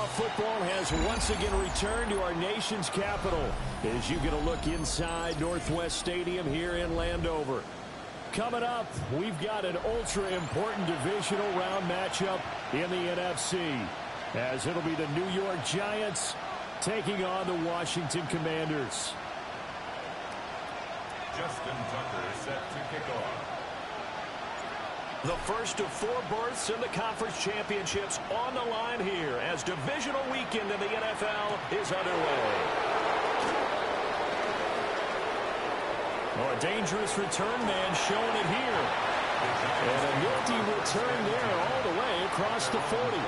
football has once again returned to our nation's capital as you get a look inside Northwest Stadium here in Landover. Coming up, we've got an ultra-important divisional round matchup in the NFC, as it'll be the New York Giants taking on the Washington Commanders. Justin Tucker set to kick off. The first of 4 berths in the conference championships on the line here as divisional weekend in the NFL is underway. Oh, a dangerous return man showing it here. And a nifty return there all the way across the 40.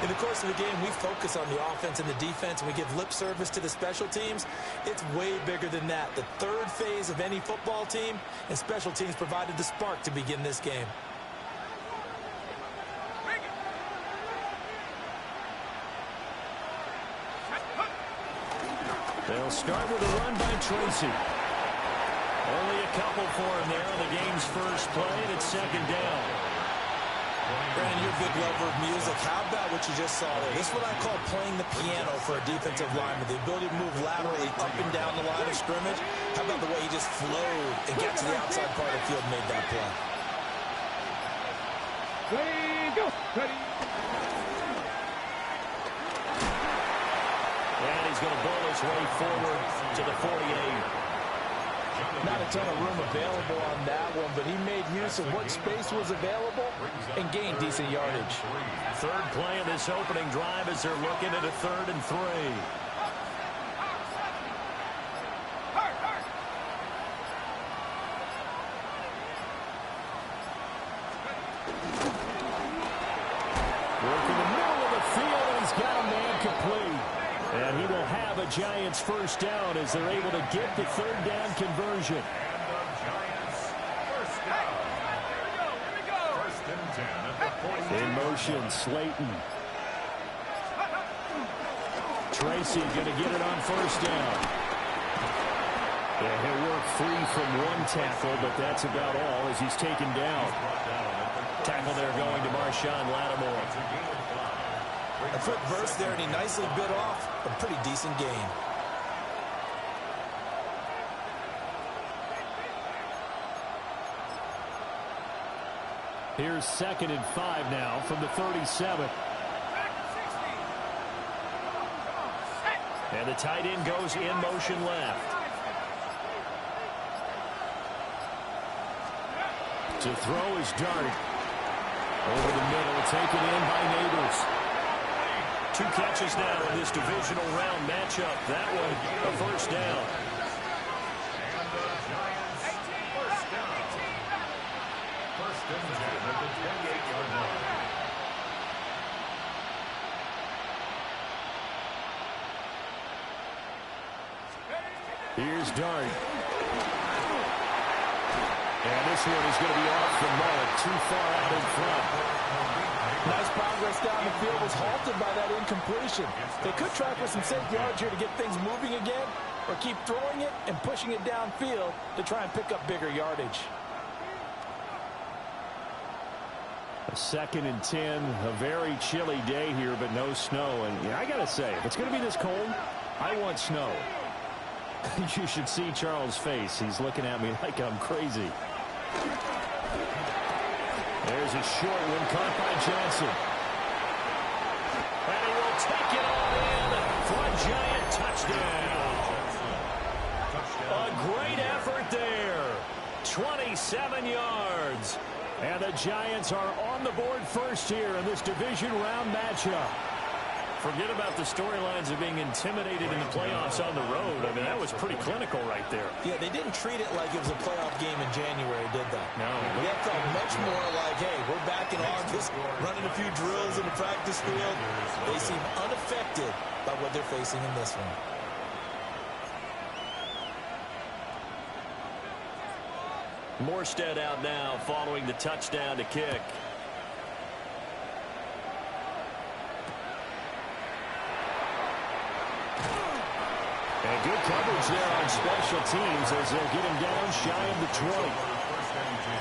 In the course of the game, we focus on the offense and the defense, and we give lip service to the special teams. It's way bigger than that. The third phase of any football team, and special teams provided the spark to begin this game. They'll start with a run by Tracy. Only a couple for him there on the game's first play, and it's second down. Brandon, you're a big lover of music. How about what you just saw there? This is what I call playing the piano for a defensive lineman. The ability to move laterally up and down the line of scrimmage. How about the way he just flowed and got to the outside part of the field and made that play? Ready, go. Ready. And he's going to bowl his way forward to the 48. Not a ton of room available on that one, but he made use of what space was available and gained decent yardage. Third play of this opening drive as they're looking at a 3rd and 3. Working the middle of the field, and he's got a man complete. And he will have a Giants first down as they're able to get the 3rd down conversion. In motion, Slayton. Tracy going to get it on first down. Yeah, he'll work free from one tackle, but that's about all as he's taken down. Tackle there going to Marshawn Lattimore. A quick burst there, and he nicely bit off a pretty decent gain. Here's 2nd and 5 now from the 37. And the tight end goes in motion left. To throw is Dart. Over the middle, taken in by Neighbors. 2 catches now in this divisional round matchup. That one, a first down. And the Giants first down. First and 10 at the 28-yard line. Here's Dart. And this one is going to be off the mark, too far out in front. Nice progress down the field was halted by that incompletion. They could try for some safe yards here to get things moving again, or keep throwing it and pushing it downfield to try and pick up bigger yardage. A 2nd and 10, a very chilly day here, but no snow. And yeah, I got to say, if it's going to be this cold, I want snow. You should see Charles' face. He's looking at me like I'm crazy. There's a short one caught by Johnson. And he will take it all in for a Giant touchdown. A great effort there. 27 yards. And the Giants are on the board first here in this division round matchup. Forget about the storylines of being intimidated in the playoffs on the road. I mean, that was pretty clinical right there. Yeah, they didn't treat it like it was a playoff game in January, did they? No. That felt much more like, hey, we're back in August, running a few drills in the practice field. They seem unaffected by what they're facing in this one. Morstead out now following the touchdown to kick. And good coverage there on special teams as they'll get him down shy of the 20. First and 10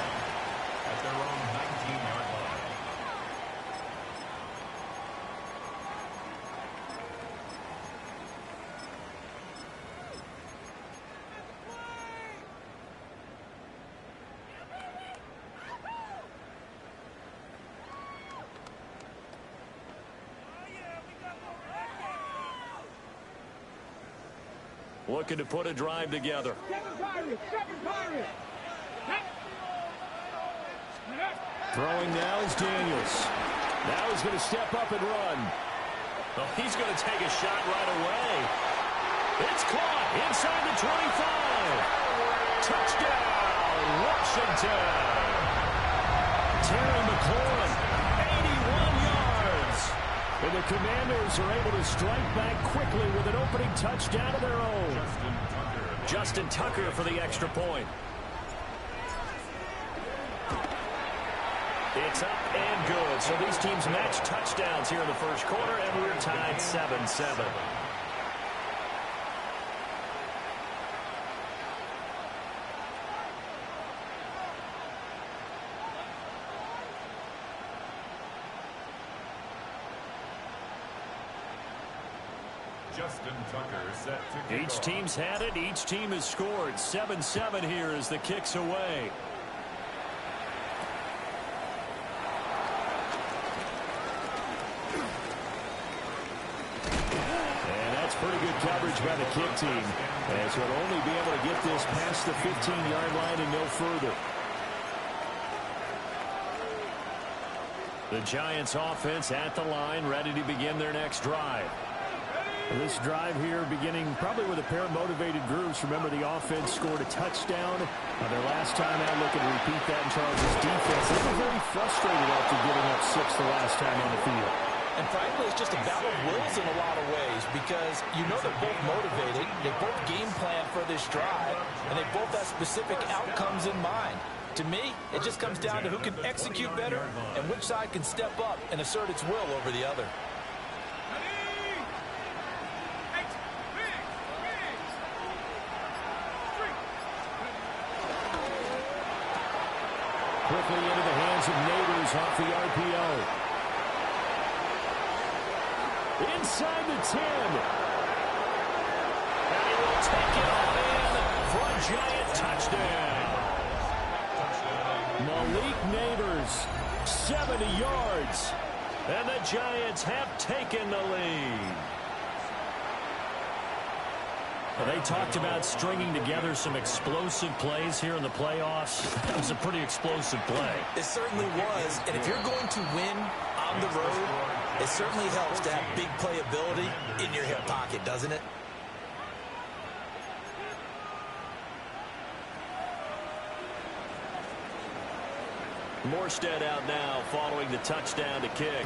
at their own 19-yard line. looking to put a drive together. Throwing now is Daniels. Now he's going to step up and run. Well, he's going to take a shot right away. It's caught inside the 25. Touchdown, Washington. Terry McLaurin, 81 yards. And the Commanders are able to strike back quickly with an opening touchdown of their own. Justin Tucker for the extra point. It's up and good. So these teams match touchdowns here in the first quarter, and we're tied 7-7. Justin Tucker set to kick Each off. team's had it. Each team has scored. 7-7 here as the kick's away. Pretty good coverage by the kick team, as he'll only be able to get this past the 15-yard line and no further. The Giants offense at the line, ready to begin their next drive. This drive here beginning probably with a pair of motivated groups. Remember, the offense scored a touchdown their last time out. Looking to repeat that in Charles' defense. They were very frustrated after giving up 6 the last time on the field. And frankly, it's just a battle of wills in a lot of ways, because you know they're both motivated, they both game plan for this drive, and they both have specific outcomes in mind. To me, it just comes down to who can execute better and which side can step up and assert its will over the other. Quickly into the hands of Neighbors off the RPO. Inside the 10. And he will take it all in for a Giant touchdown. Malik Neighbors, 70 yards. And the Giants have taken the lead. Well, they talked about stringing together some explosive plays here in the playoffs. That was a pretty explosive play. It certainly was. And if you're going to win on the road, it certainly helps to have big playability in your hip pocket, doesn't it? Morstead out now following the touchdown to kick.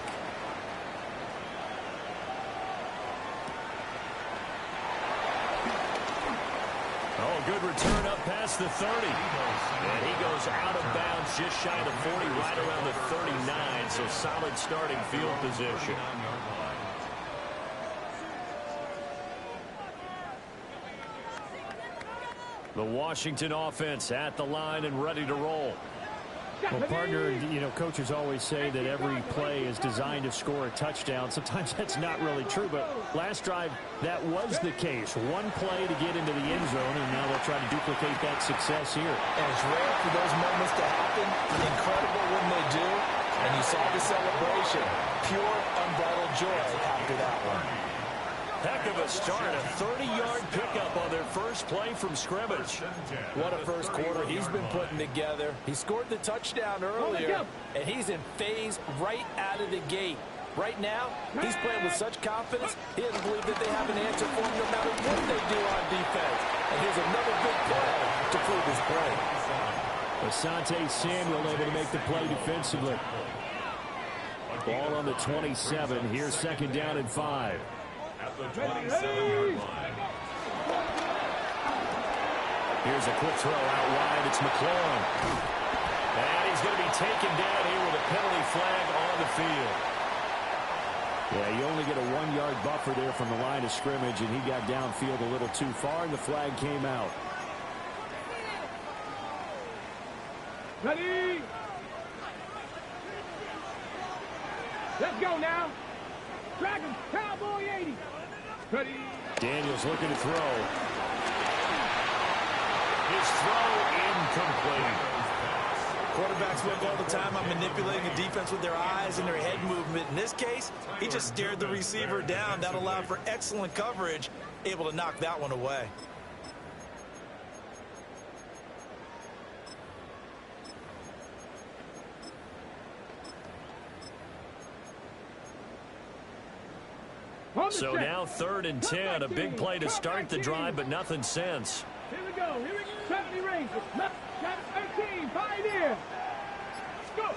Oh, good return up past the 30. And he goes out of bounds just shy of the 40, right around the 39. So solid starting field position. The Washington offense at the line and ready to roll. Well, partner, you know, coaches always say that every play is designed to score a touchdown. Sometimes that's not really true, but last drive, that was the case. One play to get into the end zone, and now they'll try to duplicate that success here. And it's rare for those moments to happen. Incredible when they do. And you saw the celebration. Pure, unbridled joy after that one. Heck of a start, a 30-yard pickup on their first play from scrimmage. What a first quarter he's been putting together. He scored the touchdown earlier, and he's in phase right out of the gate. Right now, he's playing with such confidence, he doesn't believe that they have an answer for him no matter what they do on defense. And here's another big play to prove his point. Asante Samuel able to make the play defensively. Ball on the 27. Here's second down and 5. At the 27-yard line. Here's a quick throw out wide. It's McLaurin. And he's going to be taken down here with a penalty flag on the field. Yeah, you only get a 1-yard buffer there from the line of scrimmage, and he got downfield a little too far, and the flag came out. Ready? Let's go now. Dragon, Cowboy 80. Ready? Daniels looking to throw. His throw incomplete. Quarterbacks work all the time on manipulating the defense with their eyes and their head movement. In this case, he just stared the receiver down. That allowed for excellent coverage, able to knock that one away. So now 3rd and 10. A big play to start the drive, but nothing since. Here we go. 70 Rangers. Got 13. Pioneer. Go.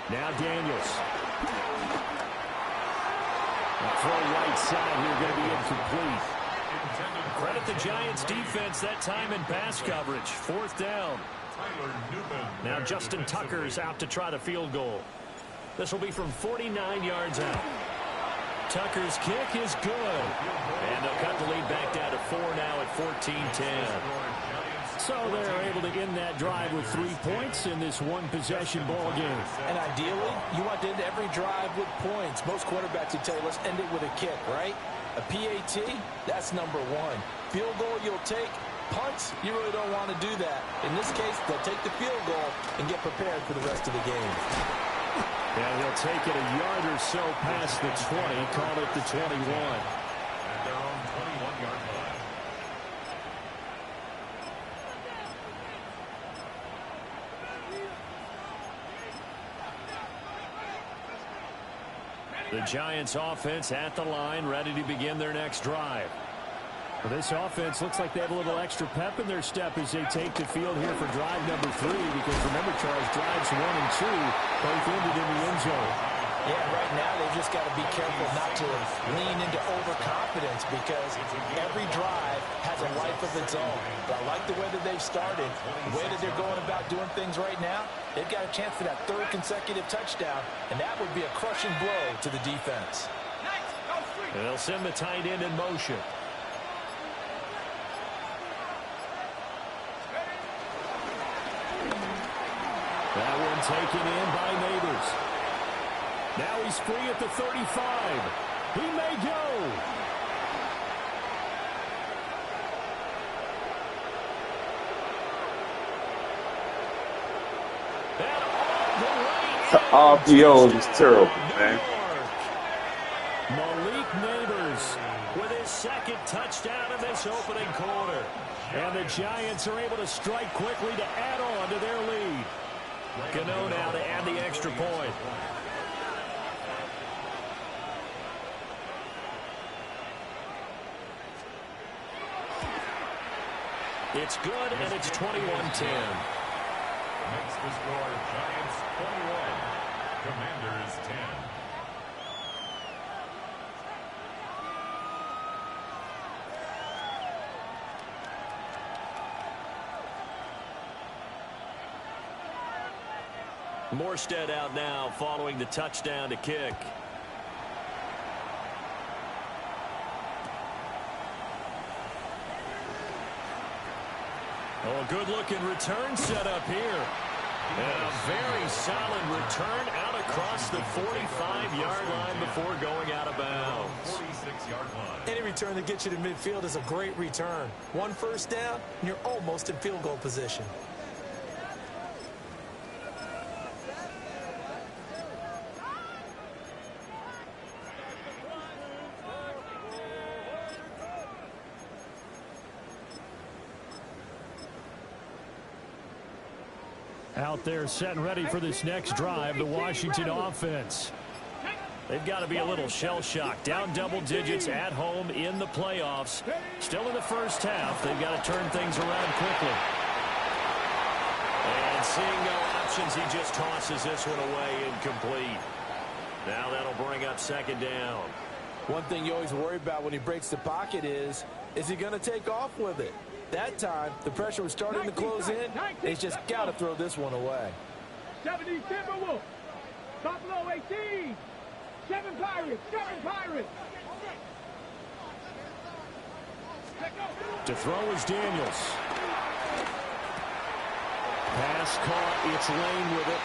Now Daniels. Throw right side here, going to be incomplete. Credit the Giants defense that time in pass coverage. 4th down. Now Justin Tucker's out to try the field goal. This will be from 49 yards out. Tucker's kick is good. And they'll cut the lead back down to 4 now at 14-10. So they're able to end that drive with 3 points in this one-possession ball game. And ideally, you want to end every drive with points. Most quarterbacks would tell you, let's end it with a kick, right? A PAT, that's number 1. Field goal you'll take. Punts, you really don't want to do that. In this case, they'll take the field goal and get prepared for the rest of the game. And he'll take it a yard or so past the 20, call it the 21. At their own 21-yard line. The Giants offense at the line, ready to begin their next drive. Well, this offense looks like they have a little extra pep in their step as they take the field here for drive number 3, because remember, Charles, drives 1 and 2 both ended in the end zone. Yeah, right now they've just got to be careful not to lean into overconfidence, because every drive has a life of its own. But I like the way that they've started, the way that they're going about doing things right now. They've got a chance for that 3rd consecutive touchdown, and that would be a crushing blow to the defense. And they'll send the tight end in motion. That one taken in by Neighbors. Now he's free at the 35. He may go. The RPO is terrible, man. Malik Neighbors with his 2nd touchdown of this opening quarter. And the Giants are able to strike quickly to add on to their lead. Gano now to add the extra point. It's good, and it's 21-10. Makes the score Giants 21, Commanders 10. Morstead out now following the touchdown to kick. Oh, a good-looking return set up here. And a very solid return out across the 45-yard line before going out of bounds. 46-yard line. Any return that gets you to midfield is a great return. 1 first down, and you're almost in field goal position. Out there set and ready for this next drive, the Washington offense. They've got to be a little shell-shocked. Down double digits at home in the playoffs. Still in the first half. They've got to turn things around quickly. And seeing no options, he just tosses this one away incomplete. Now that'll bring up 2nd down. One thing you always worry about when he breaks the pocket is he going to take off with it? That time, the pressure was starting to close in. He's just got to throw this one away. 70 Timberwolves. Buffalo 18. 7 Pirates. 7 Pirates. To throw is Daniels. Pass caught. It's Lane with it.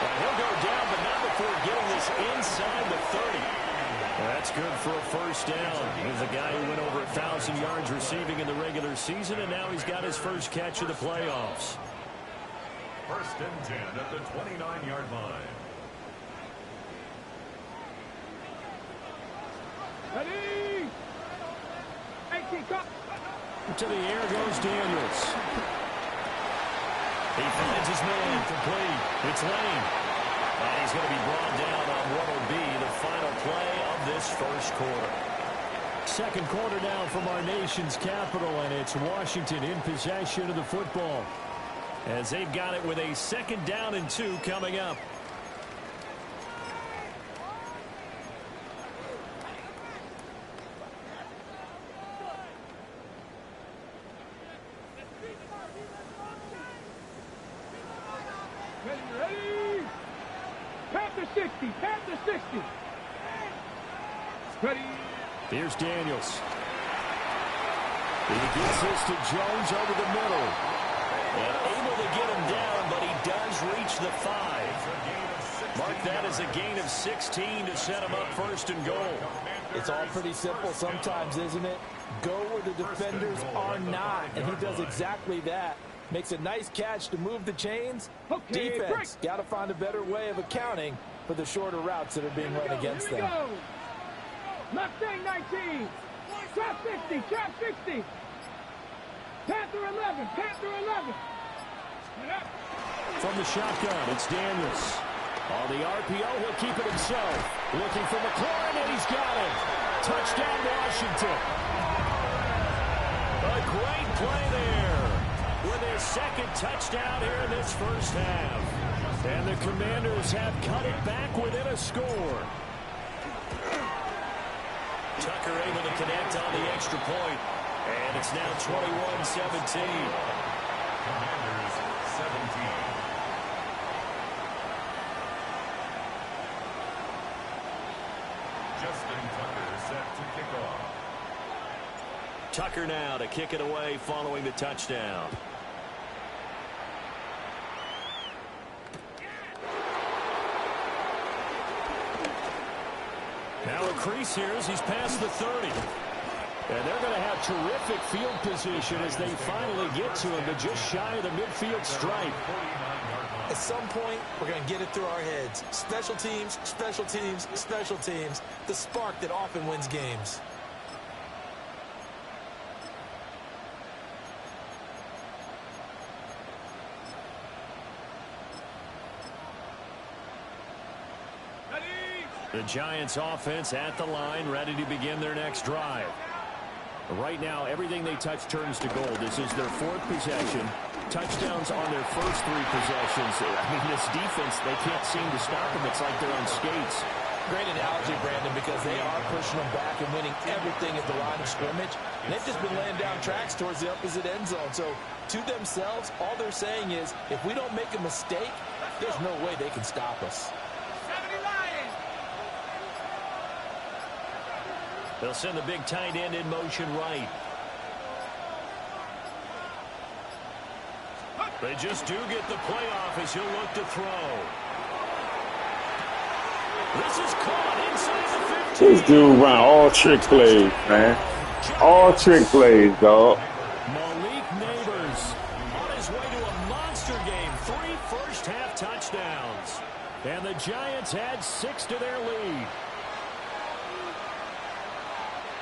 And he'll go down, but not before getting this inside the 30. That's good for a first down. He's a guy who went over 1,000 yards receiving in the regular season, and now he's got his first catch of the playoffs. 1st and 10 at the 29-yard line. Ready. 18. To the air goes Daniels. He finds his man complete. It's Lane. And he's going to be brought down on what will be the final play of this first quarter. Second quarter now from our nation's capital, and it's Washington in possession of the football, as they've got it with a 2nd down and 2 coming up. Ready? Panther 60, Panther 60. Ready? here's Daniels. He gets this to Jones over the middle. And able to get him down, but he does reach the 5. Mark that as a gain of 16 to set him up 1st and goal. It's all pretty simple sometimes, isn't it? Go where the defenders are not, and he does exactly that. Makes a nice catch to move the chains. Okay, Defense got to find a better way of accounting for the shorter routes that are being run against them. Mustang 19. Trap 60, trap 60. Panther 11, Panther 11. From the shotgun, it's Daniels. On the RPO, he'll keep it himself. Looking for McLaurin, and he's got it. Touchdown, Washington. A great play there with his 2nd touchdown here in this first half. And the Commanders have cut it back within a score. Tucker able to connect on the extra point. And it's now 21-17. Commanders 17. Justin Tucker set to kick off. Tucker now to kick it away following the touchdown. Now a crease here as he's past the 30. And they're going to have terrific field position as they finally get to him, but just shy of the midfield stripe. At some point, we're going to get it through our heads. Special teams, special teams, special teams. The spark that often wins games. The Giants offense at the line, ready to begin their next drive. Right now, everything they touch turns to gold. This is their 4th possession. Touchdowns on their first 3 possessions. I mean, this defense, they can't seem to stop them. It's like they're on skates. Great analogy, Brandon, because they are pushing them back and winning everything at the line of scrimmage. And they've just been laying down tracks towards the opposite end zone. So, to themselves, all they're saying is, if we don't make a mistake, there's no way they can stop us. They'll send the big tight end in motion right. They just do get the playoff as he'll look to throw. This is caught inside the 15. This dude run all trick plays, man. All trick plays, dog. Malik Neighbors On his way to a monster game. 3 first-half touchdowns. and the Giants add 6 to their lead.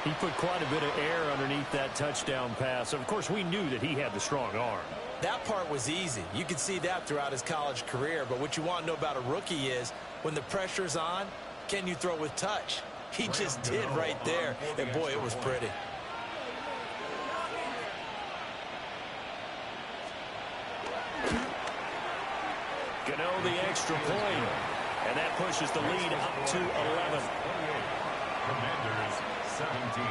He put quite a bit of air underneath that touchdown pass. Of course, we knew that he had the strong arm. That part was easy. You could see that throughout his college career. But what you want to know about a rookie is when the pressure's on, can you throw with touch? He just did right there. And, boy, it was pretty. Gano the extra point. And that pushes the lead up to 11. Commanders 17.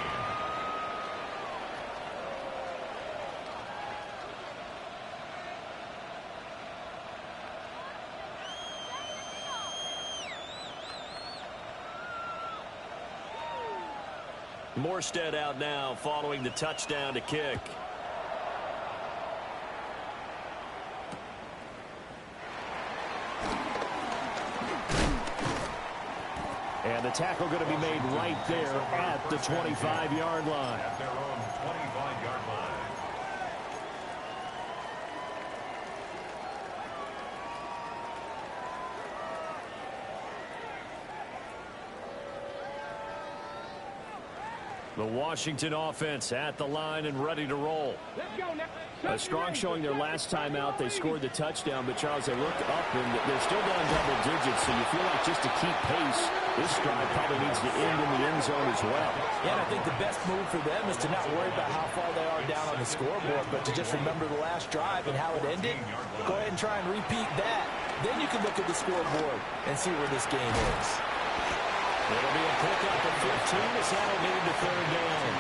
Morstead out now following the touchdown to kick. And the tackle going to be made right there at the 25-yard line. At their own 25-yard line. The Washington offense at the line and ready to roll. Let's go now. A strong showing their last time out. They scored the touchdown, but Charles, they look up and they're still down double digits, so you feel like just to keep pace, this drive probably needs to end in the end zone as well. Yeah, and I think the best move for them is to not worry about how far they are down on the scoreboard, but to just remember the last drive and how it ended. Go ahead and try and repeat that. Then you can look at the scoreboard and see where this game is. It'll be a pickup of 15 as that'll lead to third down.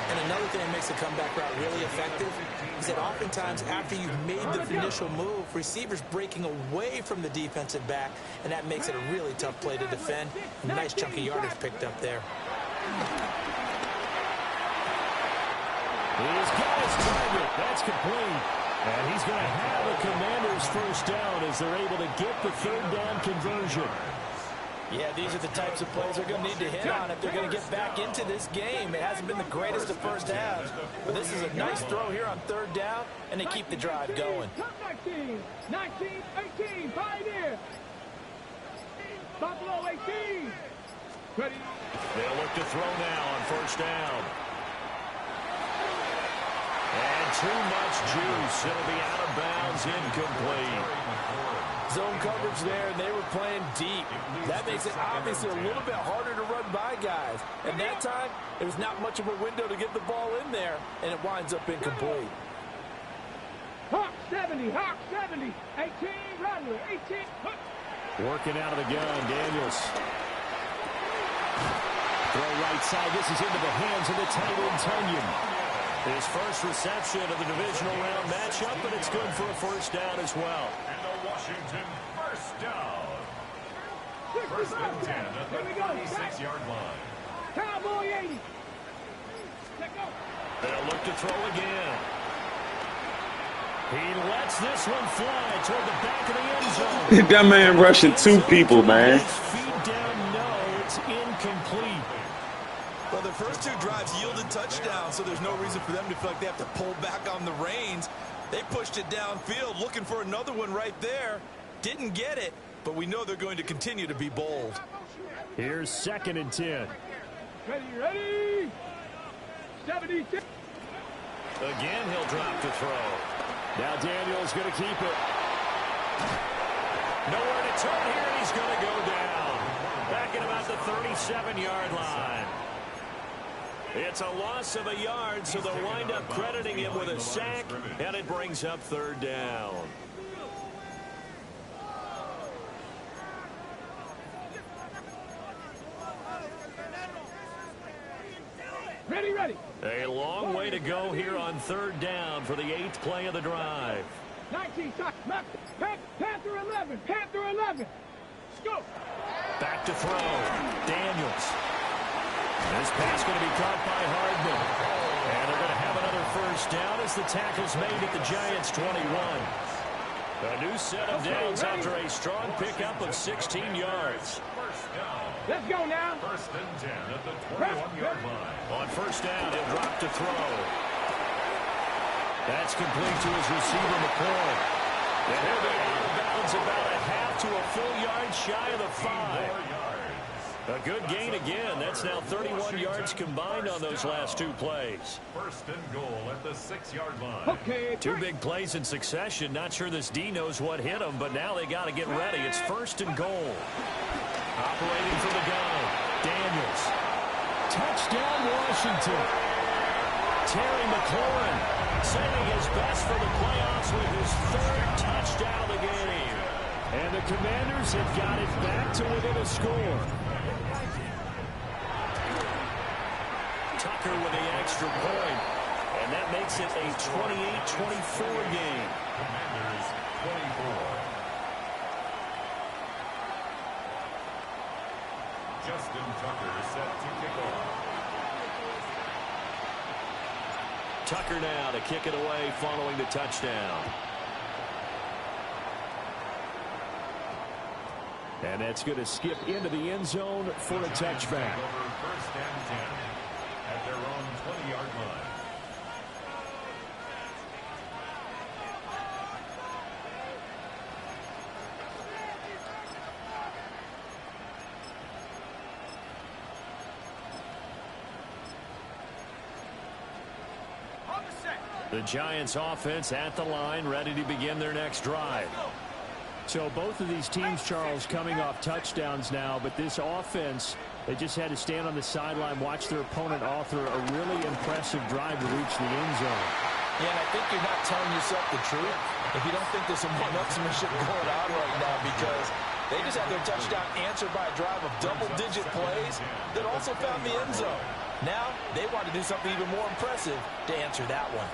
And another thing that makes the comeback route really effective is that oftentimes after you've made the initial move, receivers breaking away from the defensive back, and that makes it a really tough play to defend. A nice chunk of yardage picked up there. He's got his target. That's complete. And he's going to have a Commanders first down as they're able to get the third down conversion. Yeah, these are the types of plays they're going to need to hit on if they're going to get back into this game. It hasn't been the greatest of first halves, but this is a nice throw here on third down, and they keep the drive going. 19, 18, Pioneer. Buffalo 18. Ready. They'll look to throw now on first down. And too much juice. It'll be out of bounds, incomplete. Zone coverage there, and they were playing deep. That makes it obviously a little bit harder to run by guys. And that time, there's not much of a window to get the ball in there, and it winds up incomplete. Hawk 70, 18, Rattler, 18. Working out of the gun, Daniels. Throw right side. This is into the hands of the tight end, Tunyon. His first reception of the divisional round matchup, but it's good for a first down as well. And the Washington first down. First and 10 at the 26-yard line. Cowboy 80. Let go. They'll look to throw again. He lets this one fly toward the back of the end zone. That man rushing two people, man. Feet down, no, it's incomplete. Well, the first two drives yielded touchdowns, so there's no reason for them to feel like they have to pull back on the reins. They pushed it downfield, looking for another one right there. Didn't get it, but we know they're going to continue to be bold. Here's 2nd and 10. Ready. 76. Again, he'll drop to throw. Now Daniel's going to keep it. Nowhere to turn here, and he's going to go down. Back at about the 37-yard line. It's a loss of a yard, so they'll wind up crediting him with a sack, and it brings up third down. Ready. A long way to go here on third down for the 8th play of the drive. 19, Panther 11. Let's go. Back to throw. Daniels. This pass going to be caught by Hardman. And they're going to have another first down as the tackle's made at the Giants' 21. A new set of downs after a strong pickup of 16 yards. First down. Let's go now. First and 10 at the 21-yard line. On first down, he'll drop to throw. That's complete to his receiver, McCoy. And he'll be out of bounds about a half to a full yard shy of the 5. A good gain again. That's now 31 yards combined on those last two plays. First and goal at the 6-yard line. Okay. Two big plays in succession. Not sure this D knows what hit him, but now they got to get ready. It's first and goal. Operating from the gun, Daniels. Touchdown, Washington. Terry McLaurin saving his best for the playoffs with his 3rd touchdown of the game. And the Commanders have got it back to within a score. Tucker with the extra point, and that makes it a 28-24 game. Commanders 24. Justin Tucker set to kick off. Tucker now to kick it away following the touchdown. And that's going to skip into the end zone for a touchback. Over first and 10 at their own 20-yard line. The Giants offense at the line, ready to begin their next drive. So both of these teams, Charles, coming off touchdowns now, but this offense, they just had to stand on the sideline, watch their opponent author a really impressive drive to reach the end zone. Yeah, and I think you're not telling yourself the truth if you don't think there's some one-upsmanship going on right now, because they just had their touchdown answered by a drive of double-digit plays that also found the end zone. Now, they want to do something even more impressive to answer that one.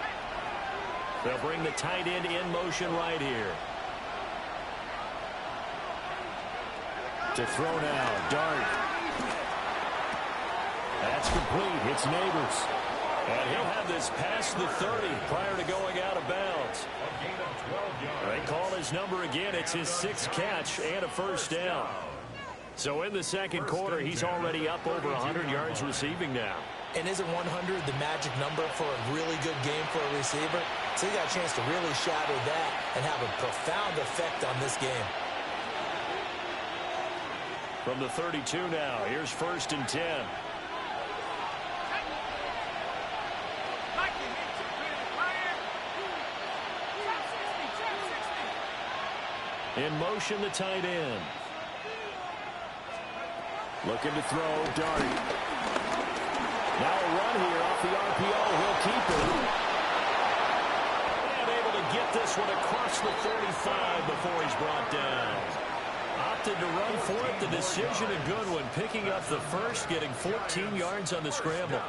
They'll bring the tight end in motion right here. To throw now, Dart. That's complete. It's Neighbors. And he'll have this past the 30 prior to going out of bounds. They call his number again. It's his 6th catch and a first down. So in the second quarter, he's already up over 100 yards receiving now. And isn't 100 the magic number for a really good game for a receiver? So he got a chance to really shadow that and have a profound effect on this game. From the 32 now, here's 1st and 10. In motion, the tight end. Looking to throw, Dart. Now a run here off the RPO. He'll keep it. And able to get this one across the 45 before he's brought down. Opted to run for it. The decision a good one. Picking up the first, getting 14 yards on the scramble.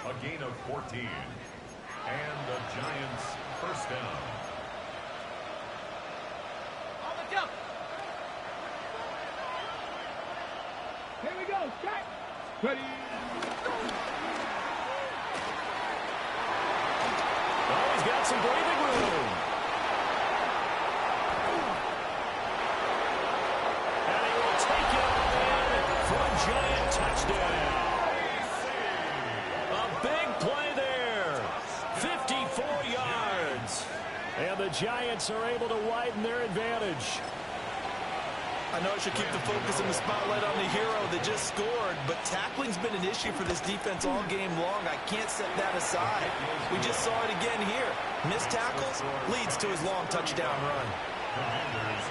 A gain of 14. And the Giants first down. Here we go. Strike. Ready. Oh, he's got some breathing room. And he will take it in for a Giant touchdown. A big play there. 54 yards. And the Giants are able to widen their advantage. I know I should keep the focus and the spotlight on the hero that just scored, but tackling's been an issue for this defense all game long. I can't set that aside. We just saw it again here. Missed tackles leads to his long touchdown run. Commanders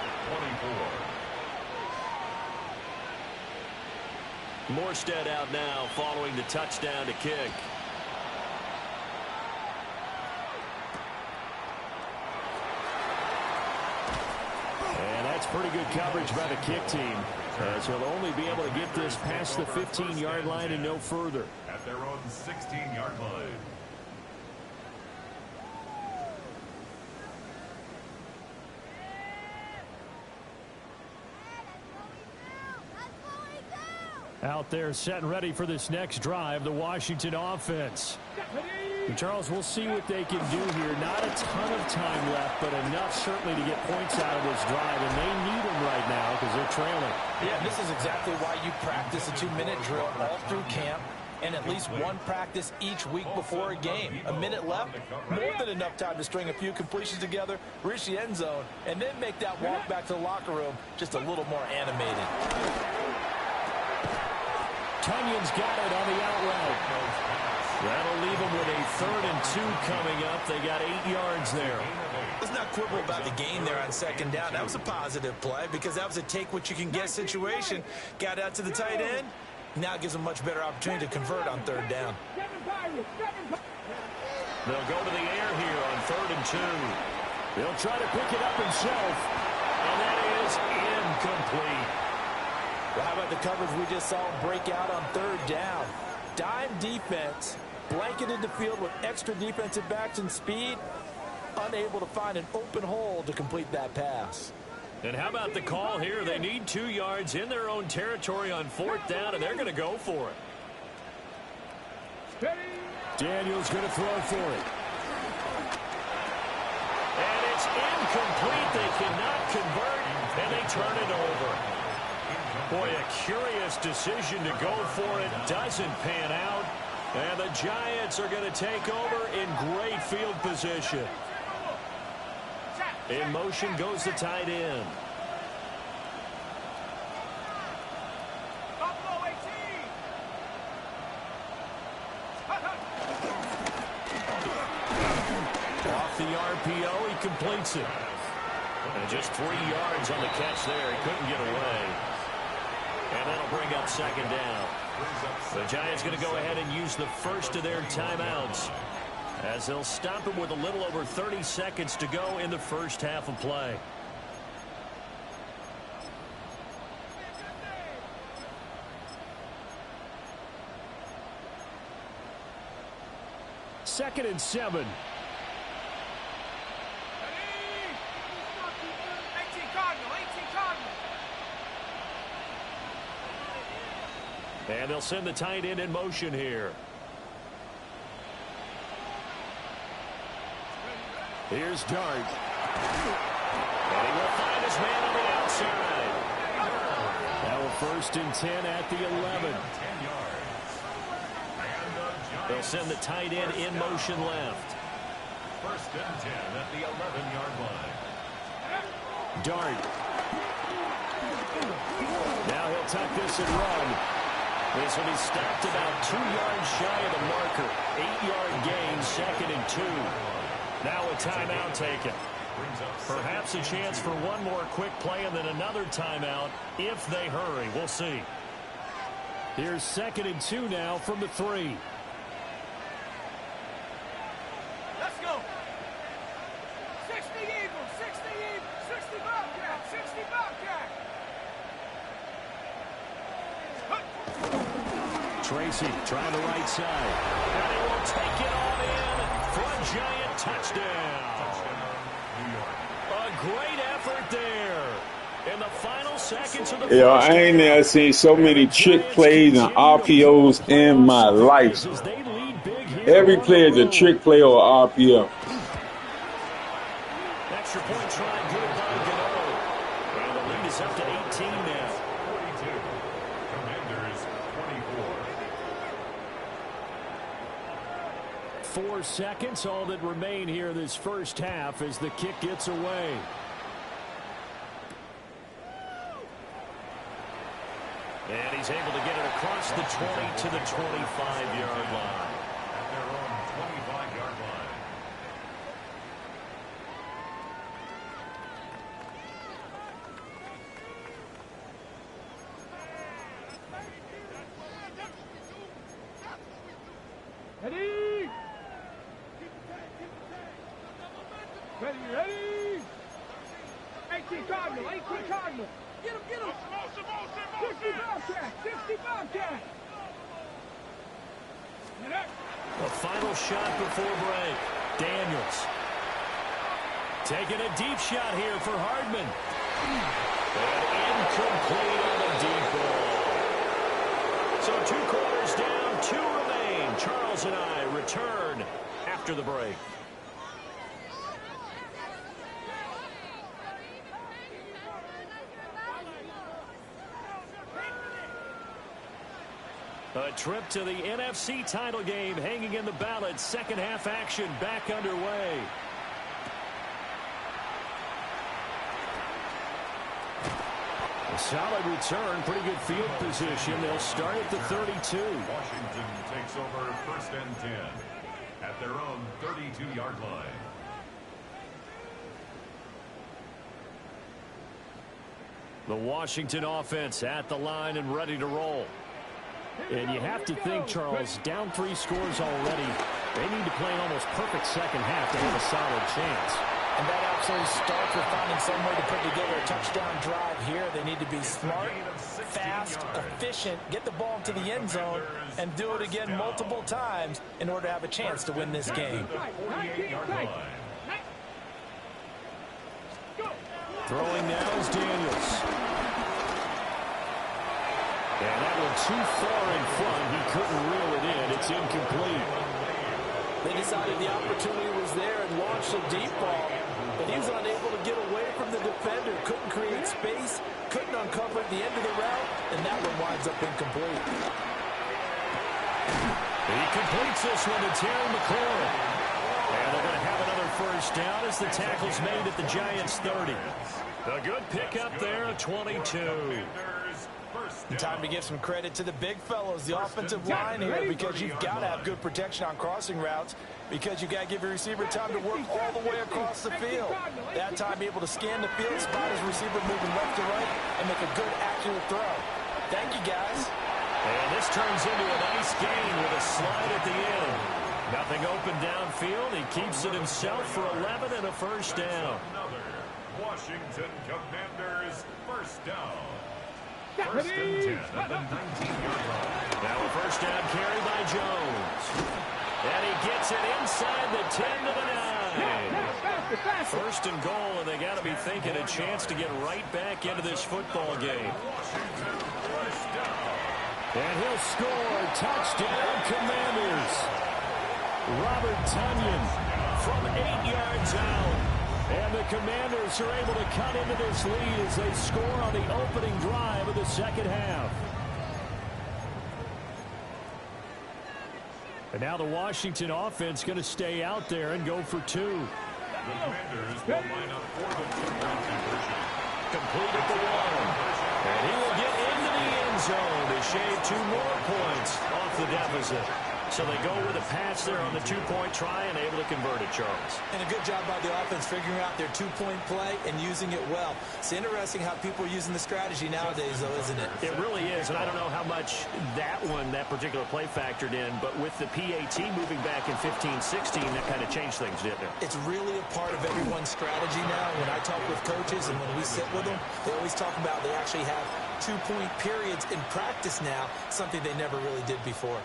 24. Morstead out now following the touchdown to kick. Pretty good coverage by the kick team, as he'll only be able to get this past the 15-yard line and no further. At their own 16-yard line. Out there set and ready for this next drive, the Washington offense. And Charles, we'll see what they can do here. Not a ton of time left, but enough certainly to get points out of this drive, and they need them right now because they're trailing. Yeah, this is exactly why you practice a 2-minute drill all through camp and at least one practice each week before a game. A minute left, more than enough time to string a few completions together, reach the end zone, and then make that walk back to the locker room just a little more animated. Tunyon's got it on the out route. That'll leave them with a 3rd and 2 coming up. They got 8 yards there. Let's not quibble about the gain there on 2nd down. That was a positive play because that was a take-what-you-can-get situation. Got out to the tight end. Now it gives them much better opportunity to convert on 3rd down. They'll go to the air here on 3rd and 2. They'll try to pick it up himself. And that is incomplete. Well, how about the coverage we just saw break out on 3rd down? Dime defense, blanketed the field with extra defensive backs and speed, unable to find an open hole to complete that pass. And how about the call here? They need 2 yards in their own territory on 4th down, and they're going to go for it. Daniel's going to throw for it. And it's incomplete. They cannot convert, and they turn it over. Boy, a curious decision to go for it. Doesn't pan out. And the Giants are going to take over in great field position. In motion goes the tight end. the RPO. He completes it. And just 3 yards on the catch there. He couldn't get away. And that'll bring up second down. The Giants going to go ahead and use the first of their timeouts, as they'll stop him with a little over 30 seconds to go in the first half of play. Second and 7. And they'll send the tight end in motion here. Here's Dart. And he will find his man on the outside. Now a first and 10 at the 11. They'll send the tight end in motion left. First and 10 at the 11-yard line. Dart. Now he'll tuck this and run. This will be stopped about 2 yards shy of the marker. 8-yard gain, second and 2. Now a timeout taken. Perhaps a chance for one more quick play and then another timeout if they hurry. We'll see. Here's second and 2 now from the 3. Let's go. 60 Eagles, 60 Eagles, 60 Bobcat, 60 Bobcat. Tracy trying the right side. And he will take it all in for a Giant touchdown. A great effort there. In the final seconds of the Yeah, I ain't never seen so many trick plays and RPOs in my life. Every play is a trick play or RPO. Extra point try good by Gano. And the lead is up to 18 now. 42. Commanders 24. 4 seconds, all that remain here this first half as the kick gets away. And he's able to get it across the 20 to the 25-yard line. At their own 25-yard line. Ready? Ready, ready? 18 Cardinal, 18 Cardinal. Get him, get him. 60 Bobcat, 60 Bobcat. The final shot before break. Daniels. Taking a deep shot here for Hardman. And incomplete on the deep ball. So 2 quarters down, 2 remain. Charles and I return after the break. A trip to the NFC title game hanging in the balance. Second half action back underway. A solid return, pretty good field position. They'll start at the 32. Washington takes over first and 10 at their own 32-yard line. The Washington offense at the line and ready to roll. And you have to think, Charles, down 3 scores already. They need to play an almost perfect second half to have a solid chance. And that absolutely starts with finding some way to put together a touchdown drive here. They need to be smart, fast, efficient, get the ball to the end zone, and do it again multiple times in order to have a chance to win this game. Throwing now is Daniels. And that one too far in front. He couldn't reel it in. It's incomplete. They decided the opportunity was there and launched a deep ball, but he was unable to get away from the defender. Couldn't create space, couldn't uncover the end of the route, and that one winds up incomplete. He completes this one to Terry McLaurin. And they're going to have another first down as the tackle's made at the Giants' 30. A good pickup there, 22. First And time to give some credit to the big fellows, the offensive line here, because you've got to have good protection on crossing routes, because you've got to give your receiver time to work all the way across the field. That time, be able to scan the field, spot his receiver moving left to right, and make a good, accurate throw. Thank you, guys. And this turns into a nice gain with a slide at the end. Nothing open downfield. He keeps it himself for 11 and a first down. Washington Commanders first down. First and 10 at the 19-yard line. Now a first down carry by Jones. And he gets it inside the 10 to the 9. First and goal, and they got to be thinking a chance to get right back into this football game. And he'll score. Touchdown, Commanders. Robert Tunyon from 8 yards out. And the Commanders are able to cut into this lead as they score on the opening drive of the second half. And now the Washington offense going to stay out there and go for 2. The Commanders will line up for the two-point conversion. Complete at the 1. And he will get into the end zone to shave 2 more points off the deficit. So they go with a pass there on the 2-point try and able to convert it, Charles. And a good job by the offense figuring out their 2-point play and using it well. It's interesting how people are using the strategy nowadays, though, isn't it? It really is, and I don't know how much that particular play factored in, but with the PAT moving back in 15-16, that kind of changed things, didn't it? It's really a part of everyone's strategy now. When I talk with coaches and when we sit with them, they always talk about they actually have 2-point periods in practice now, something they never really did before.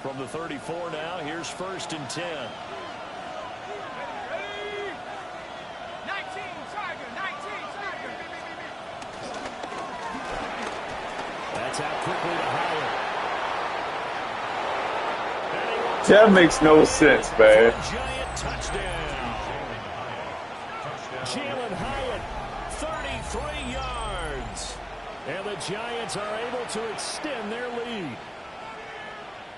From the 34 now, here's first and 10. 19, Tiger, 19, Tiger. That's out quickly to Howard. That makes no sense, man. Giant touchdown. Jalen Hyatt, 33 yards. And the Giants are able to extend their lead.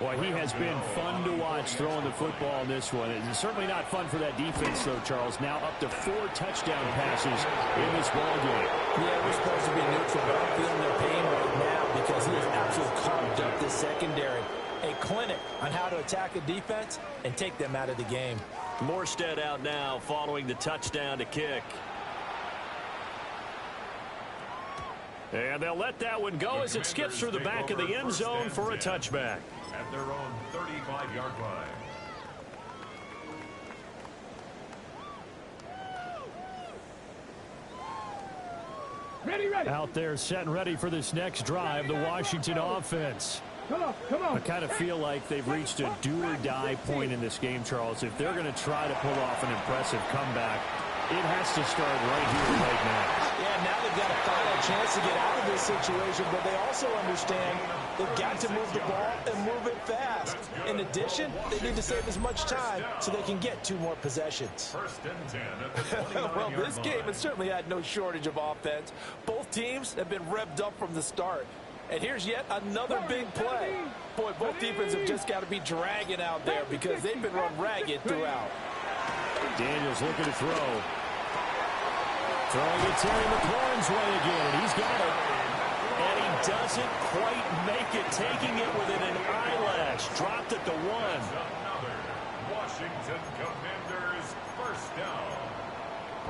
Boy, he has been fun to watch throwing the football in this one. It's certainly not fun for that defense, though, Charles. Now up to 4 touchdown passes in this ball game. Yeah, we're supposed to be neutral, but I'm feeling their pain right now because he has absolutely carved up the secondary. A clinic on how to attack a defense and take them out of the game. Morstead out now following the touchdown to kick. And they'll let that one go as it skips through the back of the end zone for a touchback. At their own 35-yard line. Ready. Out there set and ready for this next drive, the Washington offense. Come on. I kind of feel like they've reached a do-or-die point in this game, Charles. If they're going to try to pull off an impressive comeback, it has to start right here, right now. Yeah, now they've got a final chance to get out of this situation, but they also understand they've got to move the ball and move it fast. In addition, they need to save as much time so they can get 2 more possessions. First and 10 at the 29-yard Well, this game has certainly had no shortage of offense. Both teams have been revved up from the start. And here's yet another big play. Boy, both defenses have just got to be dragging out there because they've been run ragged throughout. Daniels looking to throw. Throwing it Terry McLaurin's way again, and he's got it. And he doesn't quite make it, taking it within an eyelash. Dropped at the 1. Another Washington Commanders first down.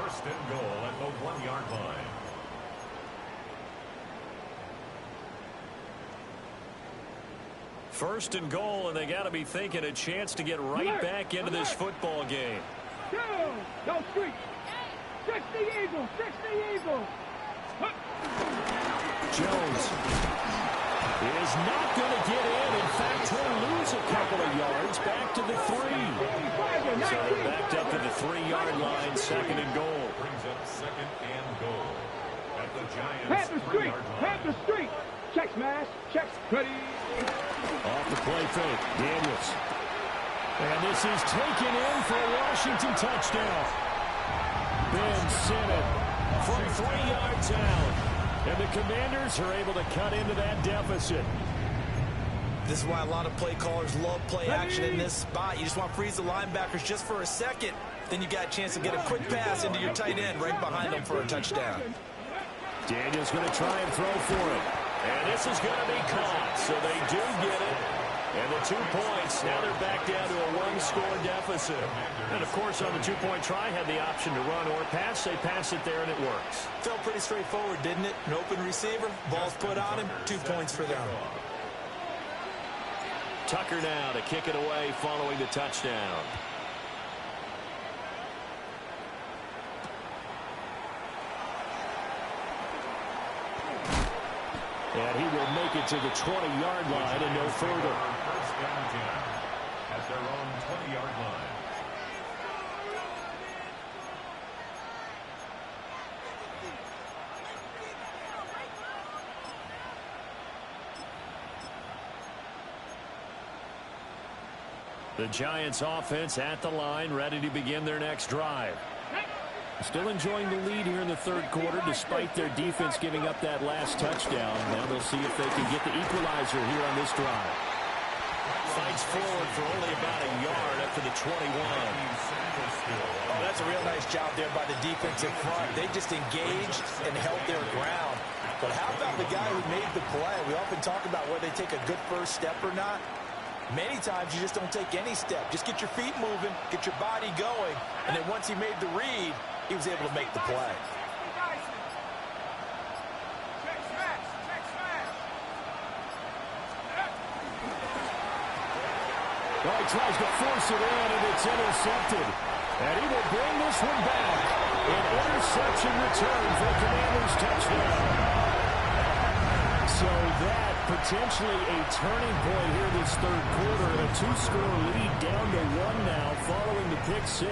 First and goal at the 1-yard line. First and goal, and they got to be thinking a chance to get right back into this football game. Go, street. Stretch the eagle. Jones is not going to get in. In fact, he'll lose a couple of yards back to the 3. So they're backed up to the 3-yard line, second and goal. Brings up second and goal at the Giants' Panther street. 3-yard line. Panther street. Check smash. Check. Ready. Off the play fake, Daniels. And this is taken in for a Washington touchdown. Ben Sinnott from 3 yards out. And the Commanders are able to cut into that deficit. This is why a lot of play callers love play action in this spot. You just want to freeze the linebackers just for a second. Then you got a chance to get a quick pass into your tight end right behind them for a touchdown. Daniel's going to try and throw for it. And this is going to be caught, so they do get it. And the 2 points, now they're back down to a one-score deficit. And, of course, on the two-point try, had the option to run or pass. They pass it there, and it works. Felt pretty straightforward, didn't it? An open receiver, ball's put on him, 2 points for them. Tucker now to kick it away following the touchdown. And he will make it to the 20-yard line and no further. First down 10 at their own 20-yard line. The Giants offense at the line, ready to begin their next drive. Still enjoying the lead here in the third quarter, despite their defense giving up that last touchdown. Now they'll see if they can get the equalizer here on this drive. Fights forward for only about a yard up to the 21. Oh, that's a real nice job there by the defensive front. They just engaged and held their ground. But how about the guy who made the play? We often talk about whether they take a good first step or not. Many times you just don't take any step. Just get your feet moving, get your body going, and then once he made the read, he was able to make the play. Well, he tries to force it in, and it's intercepted. And he will bring this one back. An interception return for the Commanders' touchdown. So that potentially a turning point here this third quarter. A 2-score lead down to 1 now following the pick 6.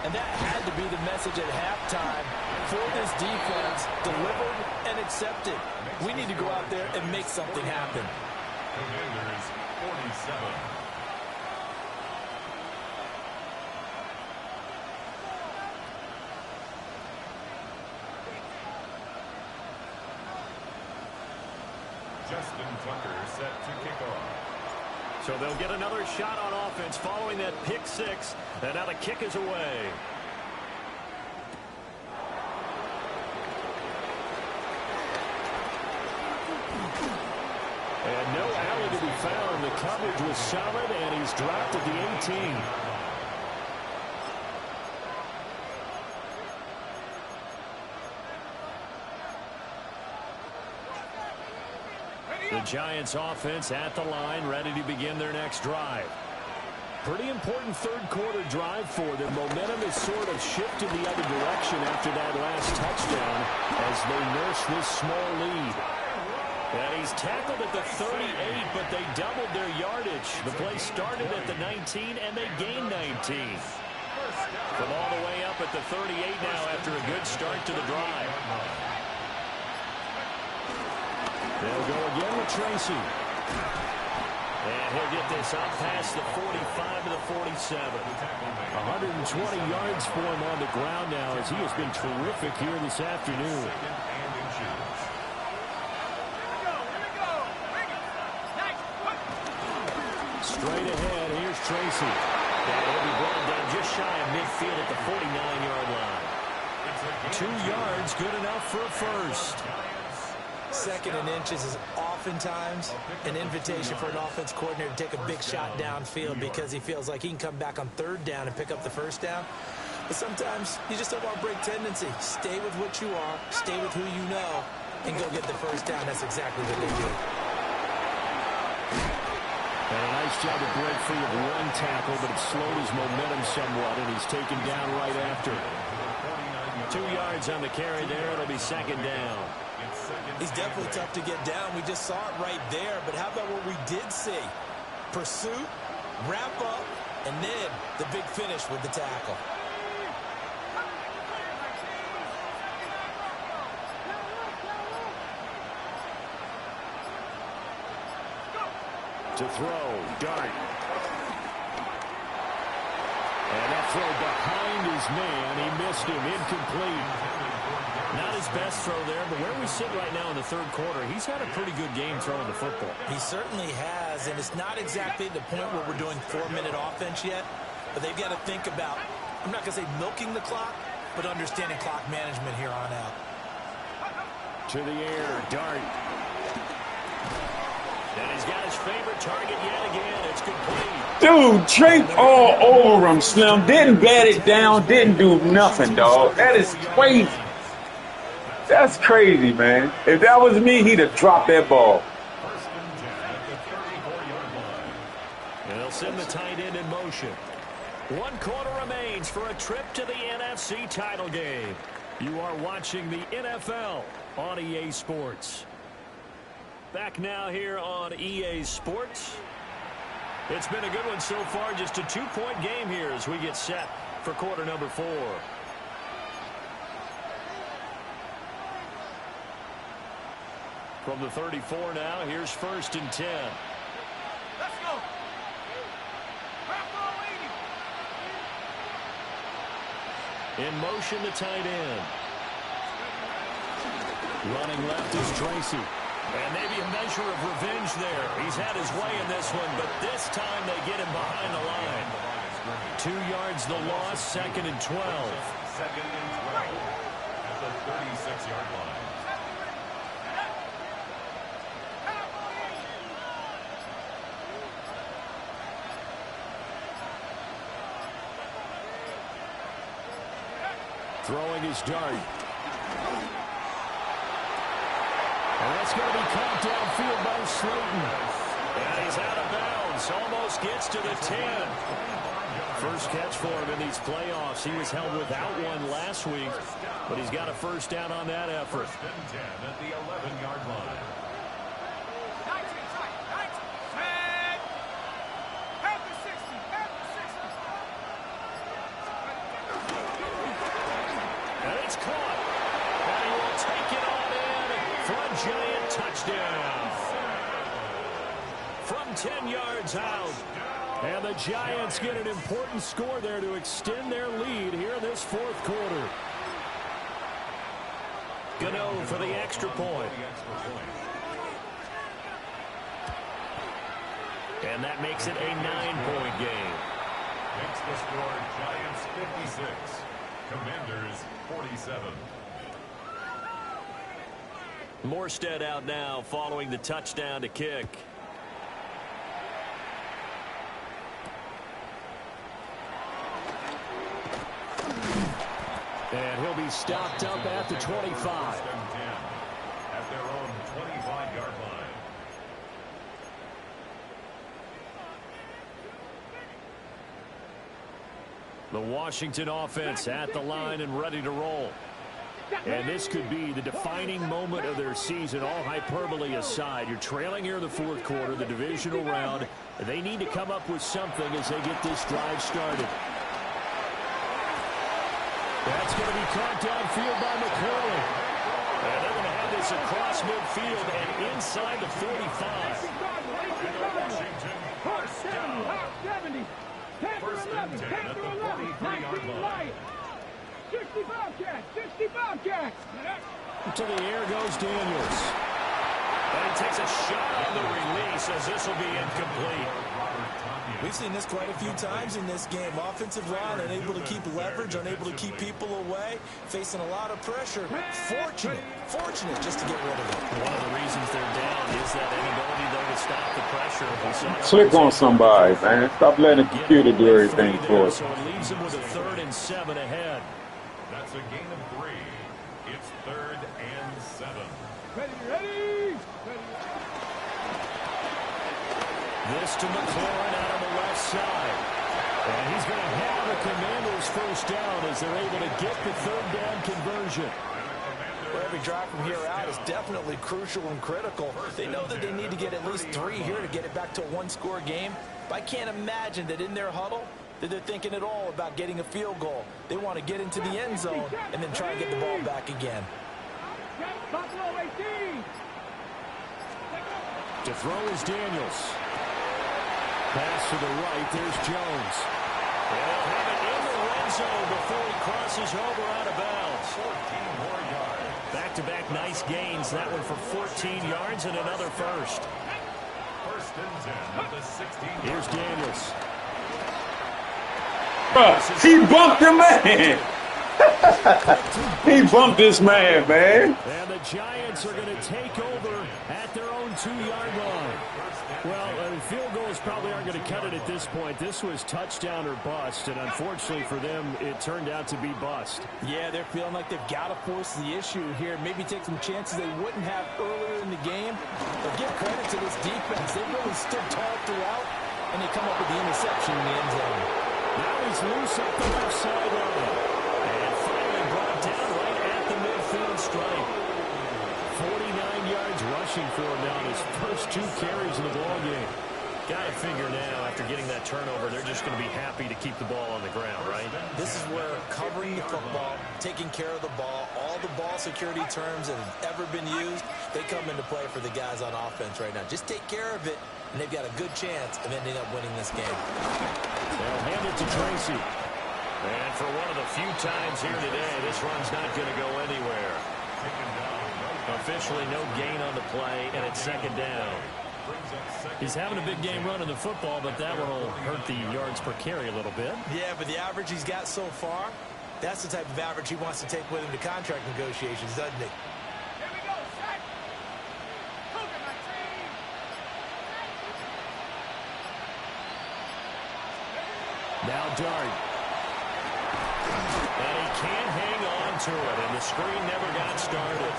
And that had to be the message at halftime for this defense. Delivered and accepted. We need to go out there and make something happen. Commanders 47. Justin Tucker set to kick off. So they'll get another shot on offense following that pick 6. And now the kick is away. And no alley to be found. The coverage was solid, and he's dropped at the 18. The Giants offense at the line, ready to begin their next drive. Pretty important third quarter drive for them. Momentum is sort of shifted the other direction after that last touchdown as they nurse this small lead. And he's tackled at the 38, but they doubled their yardage. The play started at the 19, and they gained 19. From all the way up at the 38 now after a good start to the drive. They'll go again with Tracy. And he'll get this up past the 45 to the 47. 120 yards for him on the ground now as he has been terrific here this afternoon. Straight ahead, here's Tracy. And he'll be brought down just shy of midfield at the 49-yard line. 2 yards, good enough for a first. Second and inches is oftentimes an invitation for an offense coordinator to take a big shot downfield because he feels like he can come back on third down and pick up the first down. But sometimes you just don't want to break tendency. Stay with what you are, stay with who you know, and go get the first down. That's exactly what they did. And a nice job to break free of one tackle, but it slowed his momentum somewhat, and he's taken down right after. 2 yards on the carry there. It'll be second down. He's definitely tough to get down. We just saw it right there. But how about what we did see? Pursuit, wrap up, and then the big finish with the tackle. To throw, Dart. And that throw behind his man. He missed him, incomplete. Not his best throw there, but where we sit right now in the third quarter, he's had a pretty good game throwing the football. He certainly has, and it's not exactly the point where we're doing 4-minute offense yet, but they've got to think about, I'm not going to say milking the clock, but understanding clock management here on out. To the air, dart. And he's got his favorite target yet again. It's complete. Dude, draped all over him, Slim. Didn't bat it down. Didn't do nothing, dog. That is crazy. That's crazy, man. If that was me, he'd have dropped that ball. And they'll send the tight end in motion. 1 quarter remains for a trip to the NFC title game. You are watching the NFL on EA Sports. Back now here on EA Sports. It's been a good one so far. Just a 2-point game here as we get set for quarter number 4. From the 34 now, here's 1st and 10. Let's go. In motion, the tight end. Running left is Tracy. And maybe a measure of revenge there. He's had his way in this one, but this time they get him behind the line. 2 yards the loss, 2nd and 12. 2nd and 12 at the 36-yard line. Throwing his dart. And that's going to be caught downfield by Slayton. And he's out of bounds. Almost gets to the 10. First catch for him in these playoffs. He was held without one last week, but he's got a first down on that effort. 1st and 10 at the 11-yard line. And it's caught. And he will take it on in for a Giant touchdown. From 10 yards out. And the Giants get an important score there to extend their lead here in this 4th quarter. Gano for the extra point. And that makes it a 9-point game. Makes the score Giants 56. Commanders 47. Morstead out now following the touchdown to kick. And he'll be stopped up at the 25. 1st and 10 at their own 25-yard line. The Washington offense at the line and ready to roll. And this could be the defining moment of their season, all hyperbole aside. You're trailing here in the 4th quarter, the divisional round. They need to come up with something as they get this drive started. That's going to be caught downfield by McCoy. And they're going to have this across midfield and inside the 45. First and 10 at the 43-yard line. 60 Bobcats, 60 Bobcats. To the air goes Daniels. And he takes a shot on the release as this will be incomplete. We've seen this quite a few times in this game. Offensive line unable to keep leverage, unable to keep people away, facing a lot of pressure. Fortunate just to get rid of it. One of the reasons they're down is that inability, though, to stop the pressure. Click on somebody, man. Stop letting the computer do everything for us. So it leaves them with a 3rd and 7 ahead. That's a gain of 3. It's 3rd and 7. Ready. This to McLaurin out on the left side. And he's going to have the Commanders first down as they're able to get the 3rd down conversion. Well, every drive from here out is definitely crucial and critical. They know that they need to get at least 3 here to get it back to a 1-score game. But I can't imagine that in their huddle that they're thinking at all about getting a field goal. They want to get into the end zone and then try to get the ball back again. Buffalo 18. To throw is Daniels. Pass to the right. There's Jones. And they'll have it in the red zone before he crosses over out of bounds. 14 more yards. Back-to-back nice gains. That one for 14 yards and another first. 1st and 10 at the 16. Here's Daniels. He bumped him, man. He bumped this man, man. And the Giants are going to take over at their own 2-yard line. Well, field goals probably aren't going to cut it at this point. This was touchdown or bust, and unfortunately for them, it turned out to be bust. Yeah, they're feeling like they've got to force the issue here. Maybe take some chances they wouldn't have earlier in the game. But give credit to this defense. They really stood tall throughout, and they come up with the interception in the end zone. Now he's loose up the left sideline. And finally brought down right at the midfield stripe. 49 yards rushing for him now in his first 2 carries in the ball game. Got to figure now, after getting that turnover, they're just going to be happy to keep the ball on the ground, right? This is where covering the football, taking care of the ball, all the ball security terms that have ever been used, they come into play for the guys on offense right now. Just take care of it, and they've got a good chance of ending up winning this game. They'll hand it to Tracy. And for one of the few times here today, this run's not going to go anywhere. Officially no gain on the play, and it's 2nd down. He's having a big game running the football, but that one will hurt the yards per carry a little bit. Yeah, but the average he's got so far, that's the type of average he wants to take with him to contract negotiations, doesn't he? Here we go, set. Look at my team. Now Dart. And he can't hang on to it, and the screen never got started.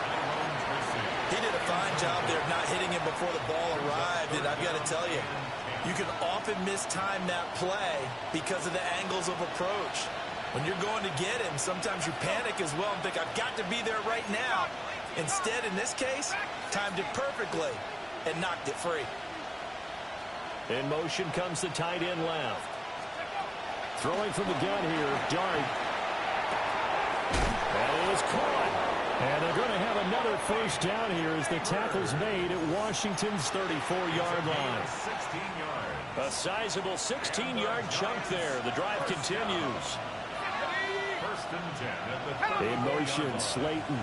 He did a fine job there of not hitting him before the ball arrived, and I've got to tell you, you can often mistime that play because of the angles of approach. When you're going to get him, sometimes you panic as well and think, I've got to be there right now. Instead, in this case, timed it perfectly and knocked it free. In motion comes the tight end left. Throwing from the gun here, Dart. That is caught. And they're going to have another first down here as the tackle's made at Washington's 34-yard line. 16 yards. A sizable 16-yard chunk there. The drive continues. 1st and 10 at the In motion, Slayton.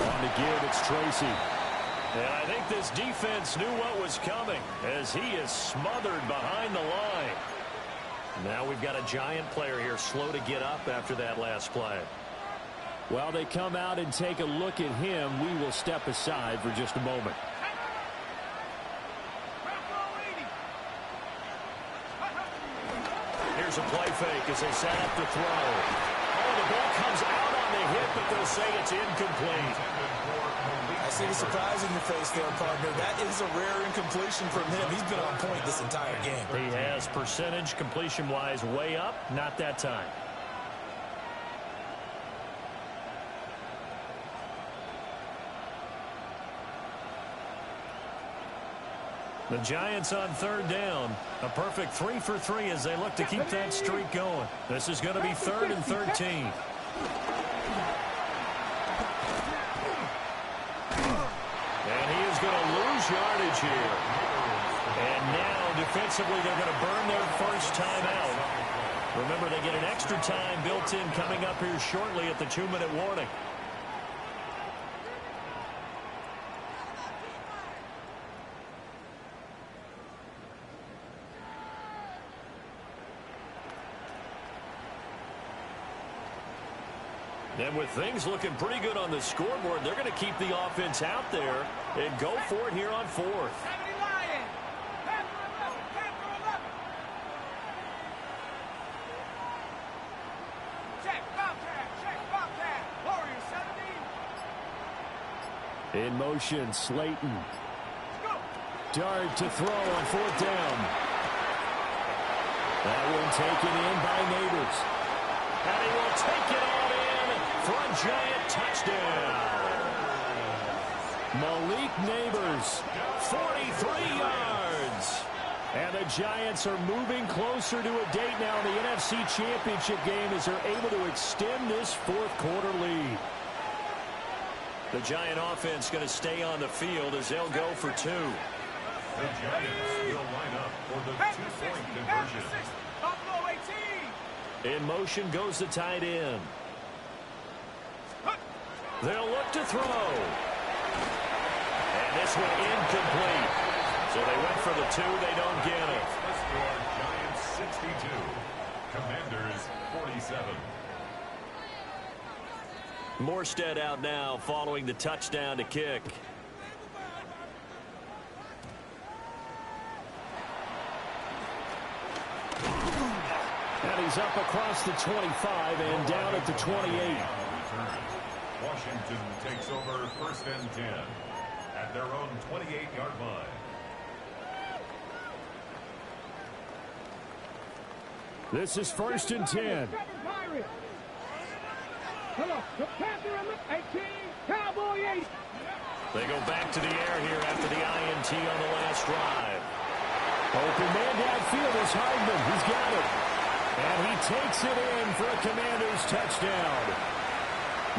On the give, it's Tracy. And I think this defense knew what was coming as he is smothered behind the line. Now we've got a Giant player here slow to get up after that last play. While they come out and take a look at him, we will step aside for just a moment. Here's a play fake as they set up to throw. Oh, the ball comes out on the hit, but they'll say it's incomplete. I see the surprise in your face there, partner. That is a rare incompletion from him. He's been on point this entire game. He has percentage completion-wise way up, not that time. The Giants on 3rd down. A perfect 3 for 3 as they look to keep that streak going. This is going to be 3rd and 13. And he is going to lose yardage here. And now, defensively, they're going to burn their first timeout. Remember, they get an extra time built in coming up here shortly at the 2-minute warning. And with things looking pretty good on the scoreboard, they're going to keep the offense out there and go for it here on 4th. Check, Bobcat. Warrior 70. In motion, Slayton. Dart to throw on 4th down. That one taken in by Neighbors. And he will take it all in for a Giant touchdown. Malik Neighbors, 43 yards. And the Giants are moving closer to a date now in the NFC Championship game as they're able to extend this 4th quarter lead. The Giant offense going to stay on the field as they'll go for 2. The Giants will line up for the 2-point conversion. Buffalo 18. In motion goes the tight end. They'll look to throw. And this one incomplete. So they went for the 2. They don't get it. The score, Giants 62. Commanders 47. Morstead out now following the touchdown to kick. And he's up across the 25 and down at the 28. Washington takes over 1st and 10 at their own 28-yard line. This is 1st and 10. They go back to the air here after the INT on the last drive. Open man downfield is Hardman. He's got it. And he takes it in for a Commanders touchdown.